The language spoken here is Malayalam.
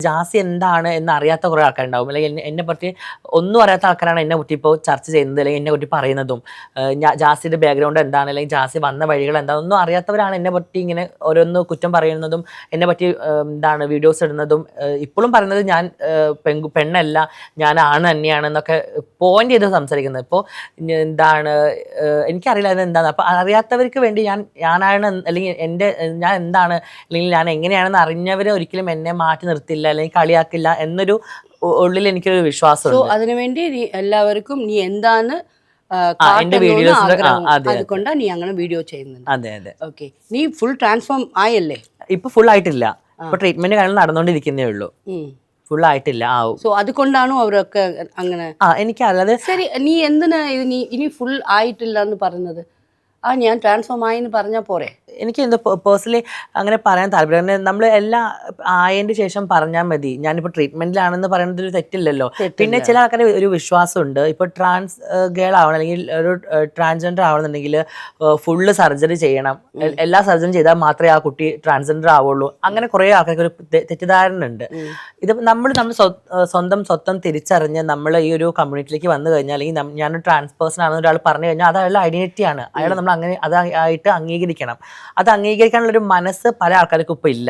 ജാസി എന്താണ് എന്ന് അറിയാത്ത കുറേ ആൾക്കാരുണ്ടാവും, അല്ലെങ്കിൽ എന്നെ പറ്റി ഒന്നും അറിയാത്ത ആൾക്കാരാണ് എന്നെ പറ്റി ഇപ്പോൾ ചർച്ച ചെയ്യുന്നത്, അല്ലെങ്കിൽ എന്നെ പറ്റി പറയുന്നതും. ജാസിയുടെ ബാക്ക്ഗ്രൗണ്ട് എന്താണ്, അല്ലെങ്കിൽ ജാസി വന്ന വഴികൾ എന്താണ്, ഒന്നും അറിയാത്തവരാണ് എന്നെ പറ്റി ഇങ്ങനെ ഓരോന്ന് കുറ്റം പറയുന്നതും എന്നെ പറ്റി എന്താണ് വീഡിയോസ് ഇടുന്നതും. ഇപ്പോഴും പറയുന്നത് ഞാൻ പെണ്ണല്ല, ഞാൻ ആണ് തന്നെയാണെന്നൊക്കെ പോയിന്റ് ചെയ്ത് സംസാരിക്കുന്നത്. ഇപ്പോൾ എന്താണ് എനിക്കറിയില്ല അത് എന്താണ്. അപ്പോൾ അറിയാത്തവർക്ക് വേണ്ടി ഞാനാണ്, അല്ലെങ്കിൽ ഞാൻ എന്താണ്, അല്ലെങ്കിൽ ഞാൻ എങ്ങനെയാണെന്ന് അറിഞ്ഞവരെ ഒരിക്കലും എന്നെ മാറ്റി നിർത്തില്ല അല്ലെങ്കിൽ കളിയാക്കില്ല എന്നൊരു ഉള്ളിൽ എനിക്കൊരു വിശ്വാസമുണ്ട്. അതിനുവേണ്ടി നീ എല്ലാവർക്കും നീ എന്താണ് എന്റെ വീഡിയോസ് അതുകൊണ്ടാണ് നീ അങ്ങനെ വീഡിയോ ചെയ്യുന്നത്. അതെ അതെ. ഓക്കെ, നീ ഫുൾ ട്രാൻസ്ഫോം ആയല്ലേ? ഇപ്പൊ ഫുൾ ആയിട്ടില്ല, ഇപ്പൊ ട്രീറ്റ്മെന്റ് കാരണം നടന്നുകൊണ്ടിരിക്കുന്നേ ഉള്ളൂ, ഫുൾ ആയിട്ടില്ല. ആവും. സോ അതുകൊണ്ടാണോ അവരൊക്കെ അങ്ങനെ? എനിക്കല്ലാതെ. ശരി, നീ എന്തിനാ നീ ഇനി ഫുൾ ആയിട്ടില്ല എന്ന് പറയുന്നത്? ഞാൻ ട്രാൻസ്ഫോം ആയിന്ന് പറഞ്ഞാൽ പോരെ? എനിക്ക് എന്തോ പേഴ്സണലി അങ്ങനെ പറയാൻ താല്പര്യം. നമ്മൾ എല്ലാം ആയതിന് ശേഷം പറഞ്ഞാൽ മതി. ഞാനിപ്പോൾ ട്രീറ്റ്മെന്റിലാണെന്ന് പറയുന്നത് ഒരു തെറ്റില്ലല്ലോ. പിന്നെ ചില ആൾക്കാർ ഒരു വിശ്വാസമുണ്ട്, ഇപ്പോൾ ട്രാൻസ് ഗേൾ ആവണം അല്ലെങ്കിൽ ഒരു ട്രാൻസ്ജെൻഡർ ആവണമെന്നുണ്ടെങ്കിൽ ഫുള്ള് സർജറി ചെയ്യണം, എല്ലാ സർജറി ചെയ്താൽ മാത്രമേ ആ കുട്ടി ട്രാൻസ്ജെൻഡർ ആവുള്ളൂ. അങ്ങനെ കുറേ ആൾക്കാർക്ക് ഒരു തെറ്റിദ്ധാരണ ഉണ്ട്. ഇത് നമ്മൾ സ്വന്തം തിരിച്ചറിഞ്ഞ് നമ്മൾ ഈ ഒരു കമ്മ്യൂണിറ്റിയിലേക്ക് വന്നു കഴിഞ്ഞാൽ, അല്ലെങ്കിൽ ഞാനൊരു ട്രാൻസ് പേഴ്സൺ ആണെന്ന് ഒരാൾ പറഞ്ഞു കഴിഞ്ഞാൽ അത് അയാളുടെ ഐഡന്റിറ്റിയാണ്, അയാളെ നമ്മൾ അങ്ങനെ അതായിട്ട് അംഗീകരിക്കണം. അത് അംഗീകരിക്കാനുള്ളൊരു മനസ്സ് പല ആൾക്കാർക്കും ഇപ്പോൾ ഇല്ല.